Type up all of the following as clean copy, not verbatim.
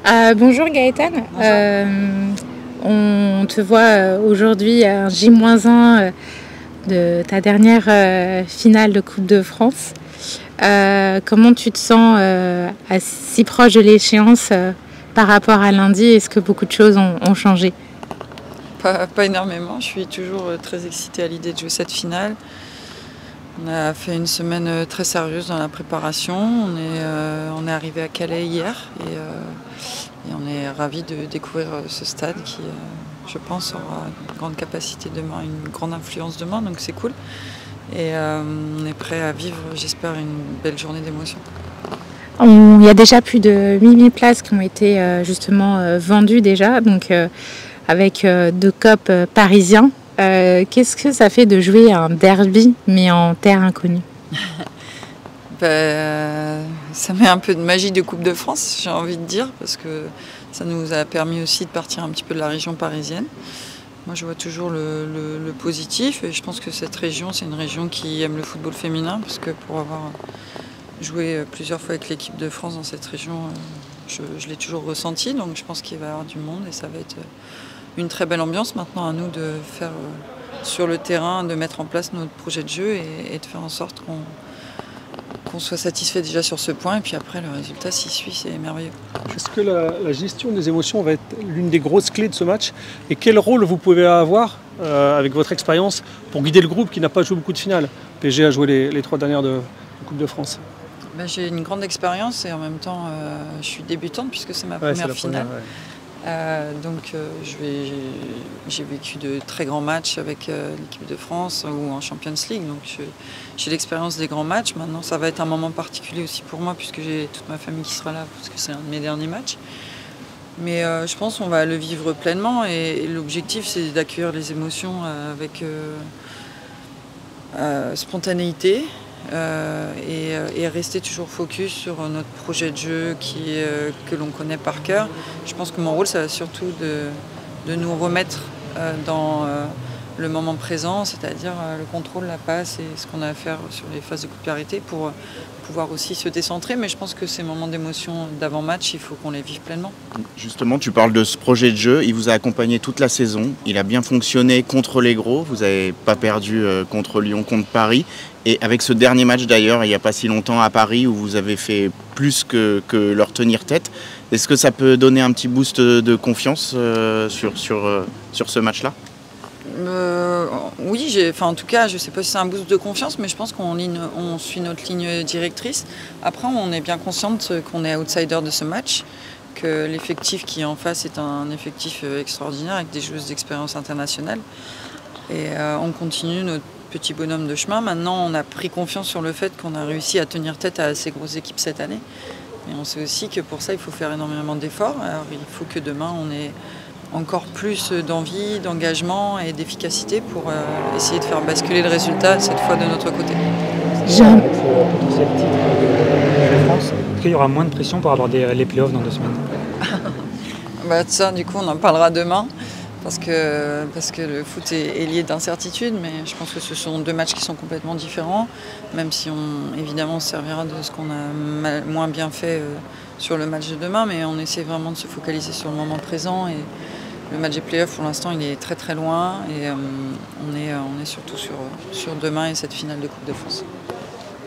Bonjour Gaëtane. On te voit aujourd'hui à un J-1 de ta dernière finale de Coupe de France. Comment tu te sens si proche de l'échéance par rapport à lundi? Est-ce que beaucoup de choses ont changé? Pas énormément, je suis toujours très excitée à l'idée de jouer cette finale. On a fait une semaine très sérieuse dans la préparation. On est arrivé à Calais hier et on est ravis de découvrir ce stade qui, je pense, aura une grande capacité demain, une grande influence demain, donc c'est cool. Et on est prêt à vivre, j'espère, une belle journée d'émotion. Il y a déjà plus de 8000 places qui ont été justement vendues déjà, donc avec 2 COP parisiens. Qu'est-ce que ça fait de jouer un derby mais en terre inconnue? Ça met un peu de magie de Coupe de France, j'ai envie de dire, parce que ça nous a permis aussi de partir un petit peu de la région parisienne. Moi, je vois toujours le positif et je pense que cette région, c'est une région qui aime le football féminin, parce que pour avoir joué plusieurs fois avec l'équipe de France dans cette région, je l'ai toujours ressenti, donc je pense qu'il va y avoir du monde et ça va être une très belle ambiance. Maintenant à nous de faire sur le terrain, de mettre en place notre projet de jeu et de faire en sorte qu'on soit satisfait déjà sur ce point et puis après le résultat s'y suit, c'est merveilleux. Est-ce que la gestion des émotions va être l'une des grosses clés de ce match et quel rôle vous pouvez avoir avec votre expérience pour guider le groupe qui n'a pas joué beaucoup de finales? PSG a joué les 3 dernières de Coupe de France. J'ai une grande expérience et en même temps je suis débutante puisque c'est ma première finale. Donc j'ai vécu de très grands matchs avec l'équipe de France ou en Champions League, donc j'ai l'expérience des grands matchs. Maintenant ça va être un moment particulier aussi pour moi puisque j'ai toute ma famille qui sera là parce que c'est un de mes derniers matchs. Mais je pense qu'on va le vivre pleinement et l'objectif c'est d'accueillir les émotions avec spontanéité. Et rester toujours focus sur notre projet de jeu que l'on connaît par cœur. Je pense que mon rôle, ça va surtout de nous remettre dans le moment présent, c'est-à-dire le contrôle, la passe et ce qu'on a à faire sur les phases de complémentarité pour pouvoir aussi se décentrer. Mais je pense que ces moments d'émotion d'avant-match, il faut qu'on les vive pleinement. Justement, tu parles de ce projet de jeu. Il vous a accompagné toute la saison. Il a bien fonctionné contre les gros. Vous n'avez pas perdu contre Lyon, contre Paris. Et avec ce dernier match d'ailleurs, il n'y a pas si longtemps à Paris, où vous avez fait plus que leur tenir tête, est-ce que ça peut donner un petit boost de confiance sur ce match-là? Oui, en tout cas, je ne sais pas si c'est un boost de confiance, mais je pense qu'on suit notre ligne directrice. Après, on est bien consciente qu'on est outsider de ce match, que l'effectif qui est en face est un effectif extraordinaire avec des joueuses d'expérience internationale. Et on continue notre petit bonhomme de chemin. Maintenant, on a pris confiance sur le fait qu'on a réussi à tenir tête à ces grosses équipes cette année. Mais on sait aussi que pour ça, il faut faire énormément d'efforts. Alors, il faut que demain, on ait encore plus d'envie, d'engagement et d'efficacité pour essayer de faire basculer le résultat, cette fois de notre côté. Avec le potentiel titre de France, est-ce qu'il y aura moins de pression pour avoir les playoffs dans 2 semaines? Ça, du coup, on en parlera demain. Parce que le foot est lié d'incertitudes, mais je pense que ce sont 2 matchs qui sont complètement différents, même si évidemment on se servira de ce qu'on a moins bien fait sur le match de demain, mais on essaie vraiment de se focaliser sur le moment présent. Et le match des playoffs, pour l'instant, il est très très loin et on est surtout sur demain et cette finale de Coupe de France.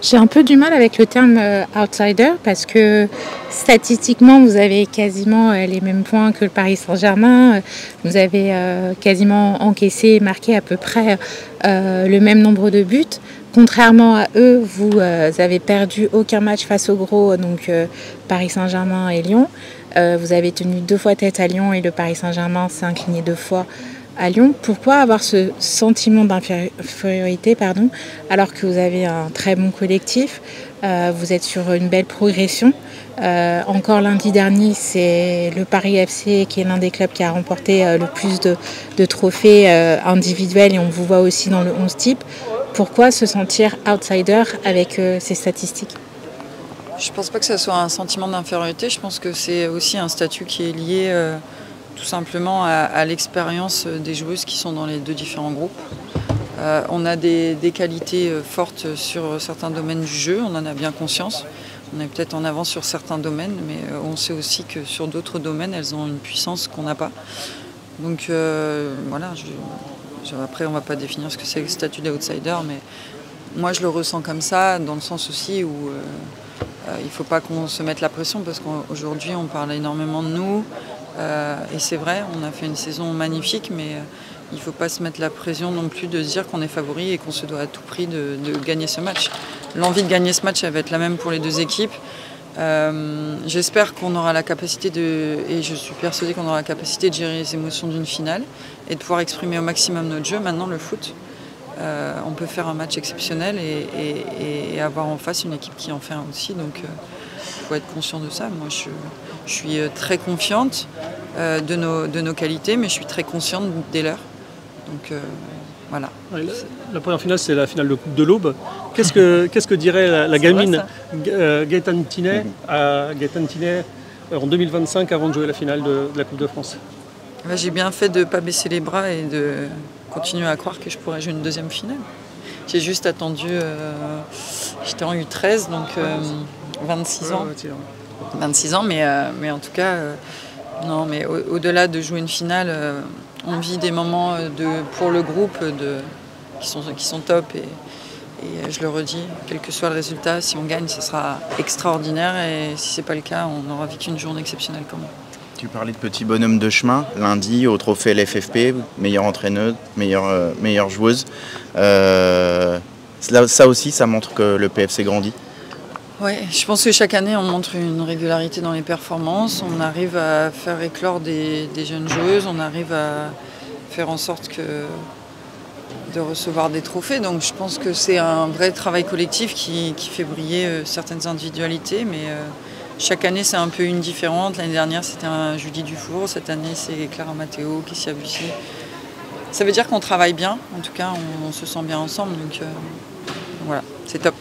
J'ai un peu du mal avec le terme outsider parce que statistiquement, vous avez quasiment les mêmes points que le Paris Saint-Germain. Vous avez quasiment encaissé et marqué à peu près le même nombre de buts. Contrairement à eux, vous avez perdu aucun match face aux gros, donc Paris Saint-Germain et Lyon. Vous avez tenu 2 fois tête à Lyon et le Paris Saint-Germain s'est incliné 2 fois à Lyon. Pourquoi avoir ce sentiment d'infériorité, alors que vous avez un très bon collectif, vous êtes sur une belle progression. Encore lundi dernier, c'est le Paris FC qui est l'un des clubs qui a remporté le plus de trophées individuels et on vous voit aussi dans le 11 type. Pourquoi se sentir outsider avec ces statistiques? Je ne pense pas que ce soit un sentiment d'infériorité, je pense que c'est aussi un statut qui est lié tout simplement à l'expérience des joueuses qui sont dans les 2 différents groupes. On a des qualités fortes sur certains domaines du jeu, on en a bien conscience. On est peut-être en avance sur certains domaines, mais on sait aussi que sur d'autres domaines, elles ont une puissance qu'on n'a pas. Donc voilà, après on ne va pas définir ce que c'est le statut d'outsider, mais moi je le ressens comme ça, dans le sens aussi où il ne faut pas qu'on se mette la pression, parce qu'aujourd'hui on parle énormément de nous, et c'est vrai, on a fait une saison magnifique, mais il ne faut pas se mettre la pression non plus de se dire qu'on est favori et qu'on se doit à tout prix de gagner ce match. L'envie de gagner ce match, elle va être la même pour les deux équipes. J'espère qu'on aura la capacité et je suis persuadée qu'on aura la capacité de gérer les émotions d'une finale et de pouvoir exprimer au maximum notre jeu. Maintenant, le foot, on peut faire un match exceptionnel et avoir en face une équipe qui en fait un aussi. Donc, il faut être conscient de ça. Moi, je suis très confiante de nos qualités, mais je suis très consciente des leurs. Donc, voilà. La première finale, c'est la finale de Coupe de l'Aube. Qu'est-ce que dirait la gamine Gaëtane Thinet en 2025 avant de jouer la finale de la Coupe de France? J'ai bien fait de ne pas baisser les bras et de continuer à croire que je pourrais jouer une deuxième finale. J'ai juste attendu, j'étais en U13, donc 26 ans. 26 ans, mais en tout cas, non, mais au-delà de jouer une finale, on vit des moments pour le groupe qui sont top et je le redis, quel que soit le résultat, si on gagne, ce sera extraordinaire et si ce n'est pas le cas, on aura vécu une journée exceptionnelle quand même. Tu parlais de petit bonhomme de chemin, lundi au trophée LFFP, meilleure entraîneuse, meilleure joueuse. Ça aussi, ça montre que le PFC grandit. Oui, je pense que chaque année, on montre une régularité dans les performances. On arrive à faire éclore des jeunes joueuses, on arrive à faire en sorte de recevoir des trophées. Donc je pense que c'est un vrai travail collectif qui fait briller certaines individualités. Mais chaque année, c'est un peu une différente. L'année dernière, c'était un Julie Dufour. Cette année, c'est Clara Matteo, Kessia Bussy. Ça veut dire qu'on travaille bien. En tout cas, on se sent bien ensemble. Donc voilà, c'est top.